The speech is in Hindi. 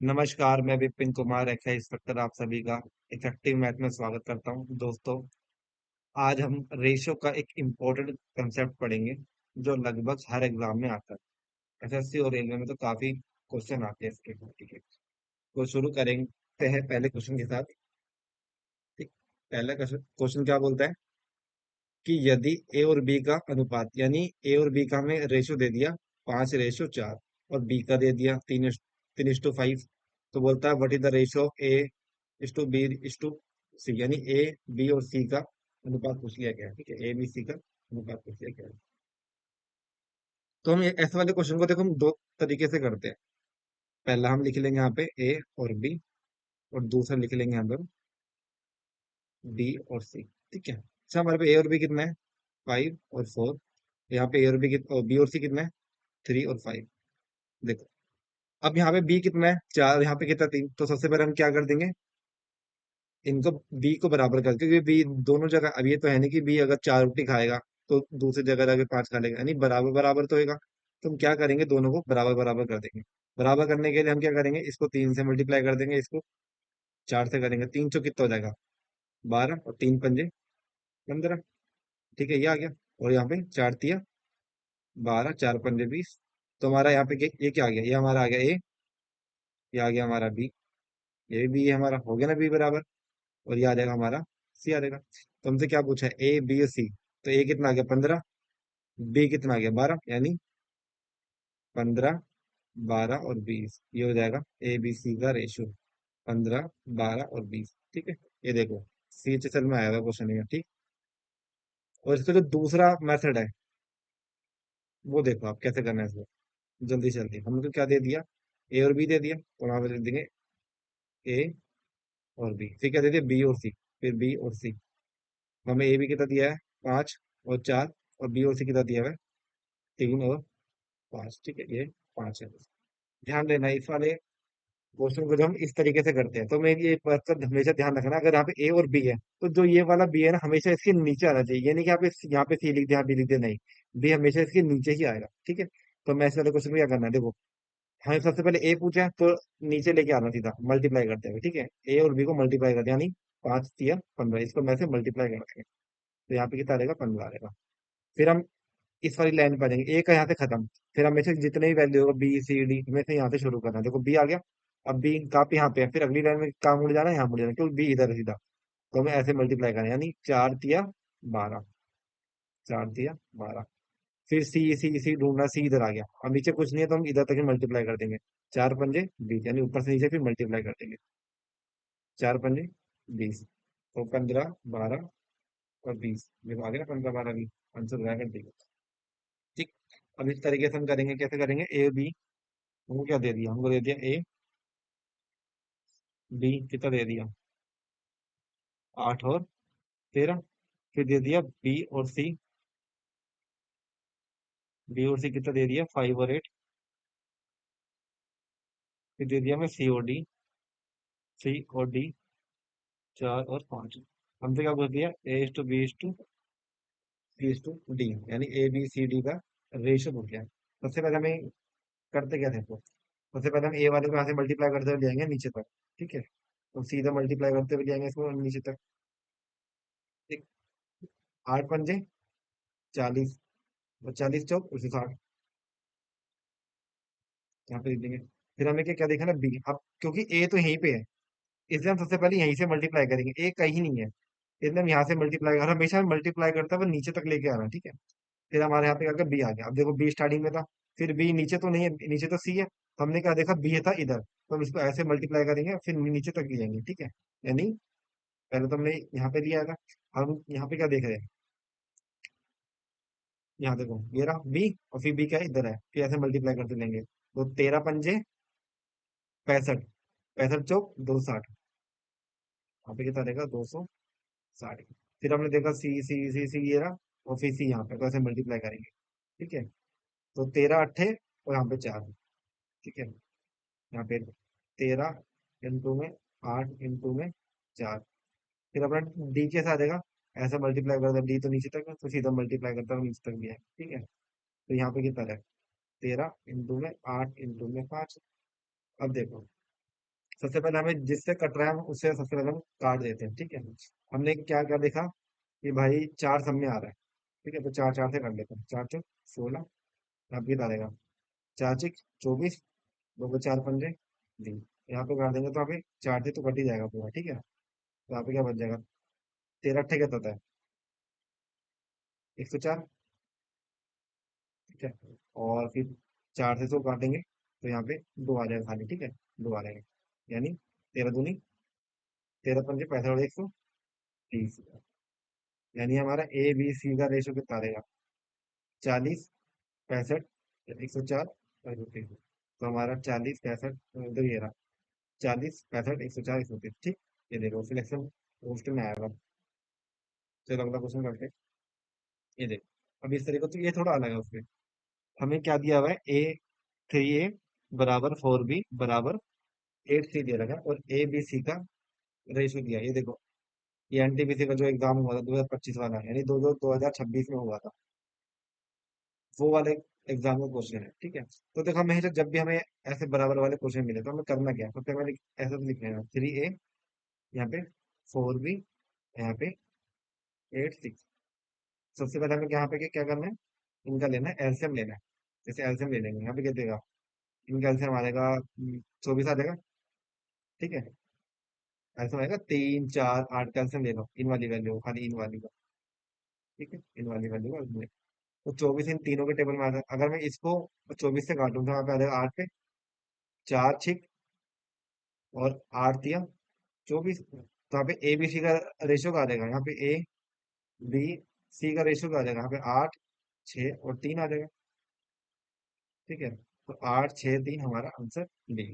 नमस्कार, मैं विपिन कुमार एक्साइज इंस्पेक्टर आप सभी का इफेक्टिव मैथ में स्वागत करता हूं। दोस्तों, आज हम रेशियो का एक इम्पोर्टेंट कंसेप्ट पढ़ेंगे जो लगभग हर एग्जाम में आता है। एसएससी और रेलवे में तो काफी क्वेश्चन आते हैं इसके। ठीक है, तो शुरू करेंगे हैं पहले क्वेश्चन के साथ। ठीक, पहला क्वेश्चन क्या बोलता है कि यदि ए और बी का अनुपात, यानी ए और बी का हमें रेशियो दे दिया 5:4 और बी का दे दिया 3:5, तो बोलता है what is the ratio of A is to B is to C, यानी ए बी और सी का अनुपात पूछ लिया गया है। ठीक है, ए बी सी का अनुपात पूछ लिया गया है। तो हम ऐसे वाले क्वेश्चन को देखो हम दो तरीके से करते हैं। पहला हम लिख लेंगे यहाँ पे ए और बी, और दूसरा लिख लेंगे हम लोग बी और सी। ठीक है, अच्छा हमारे पे ए और बी कितना है? 5 और 4। यहाँ पे ए और बी और सी कितना है? 3 और 5। देखो, अब यहाँ पे बी कितना है? 4, यहाँ पे कितना? 3। तो सबसे पहले हम क्या कर देंगे, इनको बी को बराबर कर, क्योंकि बी दोनों जगह, अब ये तो है नहीं कि बी अगर 4 रोटी खाएगा तो दूसरी जगह जाके 5 खा लेगा, यानी बराबर बराबर तो होगा। तो हम क्या करेंगे, दोनों को बराबर बराबर कर देंगे। बराबर करने के लिए हम क्या करेंगे, इसको 3 से मल्टीप्लाई कर देंगे, इसको 4 से करेंगे। 3 चौ कितना हो जाएगा? 12, और 3 पंजे 15। ठीक है, ये आ गया। और यहाँ पे 4 तिया 12, 4 पंजे 20। तो हमारा यहाँ पे ये क्या आ गया? ये हमारा आ गया ए, ये आ गया हमारा बी, ये भी हमारा हो गया ना बी बराबर। और ये आ जाएगा हमारा सी आ जाएगा। तो हमसे क्या पूछा है? ए बी और सी। तो ए कितना आ गया? 15। बी कितना आ गया? 12, यानी 15, 12 और 20। ये हो जाएगा ए बी सी का रेशियो, 15, 12 और 20। ठीक है, ये देखो सी एच एस एल में आया हुआ क्वेश्चन है। ठीक, और इसका जो दूसरा मेथड है वो देखो आप कैसे करना है इसको। जल्दी से जल्दी, हमने तो क्या दे दिया? ए और बी दे दिया, तो वहां पे लिख देंगे ए और बी। फिर क्या दे दिया? बी और सी। फिर बी और सी। हमें ए बी कितना दिया है? 5 और 4। और बी और सी कितना दिया है? 3 और 5। ठीक है, ये 5 है। ध्यान देना इस वाले क्वेश्चन को जब हम इस तरीके से करते हैं तो मैं ये बात का हमेशा ध्यान रखना, अगर यहाँ पे ए और बी है तो जो ये वाला बी है ना, हमेशा इसके नीचे आना चाहिए। ये नहीं कि यहाँ पे सी लिख दे, यहाँ बी लिख दे, नहीं। बी हमेशा इसके नीचे ही आएगा। ठीक है, तो मैं इस वाले क्वेश्चन को क्या करना है, देखो हमें सबसे पहले ए पूछा है तो नीचे लेके आना सीधा मल्टीप्लाई करते हुए। ठीक है, ए और बी को मल्टीप्लाई करते हैं, यानी 5 तिया 15, इसको मैं से मल्टीप्लाई कर देंगे। तो यहाँ पे कितना रहेगा? 15 रहेगा। फिर हम इस वाली लाइन पे आ जाएंगे, ए का यहाँ से खत्म। फिर हमें से जितने भी वैल्यू होगा बी सी डी में से यहाँ से शुरू करना है। देखो बी आ गया, अब बी का पे यहाँ पे है, फिर अगली लाइन में कहाँ मुड़ जाना है? यहाँ मुड़ जाना है, क्योंकि बी इधर है सीधा। तो हमें ऐसे मल्टीप्लाई करना है, यानी 4 तिया 12, 4 तिया 12। फिर सी सी सी ढूंढना, सी इधर आ गया, अब नीचे कुछ नहीं है तो हम इधर तक ही मल्टीप्लाई कर देंगे। 4 पंजे 20, यानी ऊपर से नीचे फिर मल्टीप्लाई कर देंगे। 4 पंजे 20, तो 15, 12 और 20। देखो आ गया 15, 12, 20। आंसर हो जाएगा डी। ठीक, अब इस तरीके से हम करेंगे, कैसे करेंगे? ए बी, हमको क्या दे दिया? हमको दे दिया ए बी, कितना दे दिया? 8 और 13। फिर दे दिया बी और सी, बी और सी कितना दे दिया? 5 और 8। फिर दे दिया हमें सी और डी, सी और डी 4 और 5। हमसे क्या पूछ दिया? A is to B is to C is to D, यानी ए बी सी डी का रेशियो पूछ गया। सबसे पहले हमें करते क्या थे, सबसे पहले हम ए वाले को यहाँ से मल्टीप्लाई करते हुए ले आएंगे नीचे तक। ठीक है, तो सीधा मल्टीप्लाई करते हुए ले आएंगे इसको नीचे तक। ठीक, 8 पंजे 40, और 40 चौक 60, यहाँ पे लिख देंगे। फिर हमें क्या क्या देखा ना? बी। अब क्योंकि ए तो यहीं पे है, इसलिए हम सबसे पहले यहीं से मल्टीप्लाई करेंगे। ए कहीं नहीं है, इसलिए हम यहाँ से मल्टीप्लाई कर, हमेशा मल्टीप्लाई करते हुए नीचे तक लेके आना। ठीक है, फिर हमारे यहाँ पे क्या बी आ गया। अब देखो बी स्टार्टिंग में था, फिर बी नीचे तो नहीं है, नीचे तो सी है। तो हमने क्या देखा? बी था इधर, तो हम इसको ऐसे मल्टीप्लाई करेंगे, फिर नीचे तक ले जाएंगे। ठीक है, यानी पहले तो हमने यहाँ पे लिया था। हम यहाँ पे क्या देख रहे हैं? यहाँ देखो ये रहा बी, और फिर बी क्या है? इधर है, फिर ऐसे मल्टीप्लाई करते लेंगे। तो 13 पंजे 65, 65 चौक 260। यहाँ पे कितना रहेगा? 260। फिर हमने देखा सी सी सी सी ये रहा, और फिर सी यहाँ पे, तो ऐसे मल्टीप्लाई करेंगे। ठीक है, तो 13 अट्ठे, और यहाँ पे 4। ठीक है, यहाँ पे 13 इंटू में 8 इंटू में 4। फिर अपना डी कैसे आ जाएगा? ऐसा मल्टीप्लाई करता डी तो नीचे तक है, तो सीधा मल्टीप्लाई करता हूँ नीचे तक भी है। ठीक है, तो यहाँ पे कितना है? 13 इंटू में 8 इंटू में 5। अब देखो सबसे पहले हमें जिससे कट रहा है हम उससे सबसे पहले हम काट देते हैं, ठीक है। हमने क्या क्या देखा कि भाई चार सब में आ रहा है, ठीक है, तो चार चार से कर लेते हैं। चार चौक 16, अब कितना आएगा? चार चिक 24, दो को चार पंजे 20। यहाँ पे काट देंगे तो यहाँ पे चार से तो कट ही जाएगा पूरा, ठीक है। तो यहाँ पे क्या बच जाएगा? 13 अट्ठे क्या होता है? 104, ठीक है। और फिर चार से 100 काटेंगे तो यहाँ पे दो आ जाएगा खाली, ठीक है। दो आ जाएगा, यानी 13 दूनी 13 पंजे 65 और 130, यानी हमारा ए बी सी का रेशो कितना रहेगा? 40 65 104 और 130। तो हमारा 40 65 तो ये रहा, 40 65 104 130, ठीक। ये देखो सिलेक्शन पोस्ट में आएगा। चलो अगला क्वेश्चन करते हैं। ये देखो अब इस तरीके तो ये थोड़ा अलग है उसमें। हमें क्या दिया हुआ है? A 3A बराबर 4B बराबर 8C दे रखा है, और ए बी सी का रेशियो दिया है। ये देखो, ये एनटीपीसी का जो एग्जाम हुआ था 2025 वाला, यानी दो दो 2026 में हुआ था, वो वाले एग्जाम का क्वेश्चन है, ठीक है। तो देखो हमें जब भी हमें ऐसे बराबर वाले क्वेश्चन मिले तो हमें करना क्या है? सबसे पहले ऐसा तो लिख लेना 3A, यहाँ पे 4B, यहाँ पे 8 6। सबसे पहले हमें यहाँ पे क्या करना है? इनका लेना है एलसीएम लेना है। जैसे एलसीएम ले लेंगे, यहाँ पे क्या देगा? इनका एलसीएम आ जाएगा 24 आ जाएगा, ठीक है। एलसीएम आएगा 3 4 8 का एलसीएम ले लो, इन वाली वैल्यू खाली इन वाली का, ठीक है, इन वाली वैल्यू का। तो 24 इन तीनों के टेबल में आ जाए। अगर मैं इसको 24 से काटूं तो यहाँ पे आ जाएगा 8 पे, चार छिक और 8 तिया 24। तो यहाँ पे ए बी सी का रेशियो का आ जाएगा, यहाँ पे ए बी सी का रेशियो का आ जाएगा, यहाँ पे 8 6 और 3 आ जाएगा, ठीक है। तो 8 6 3 हमारा आंसर बी।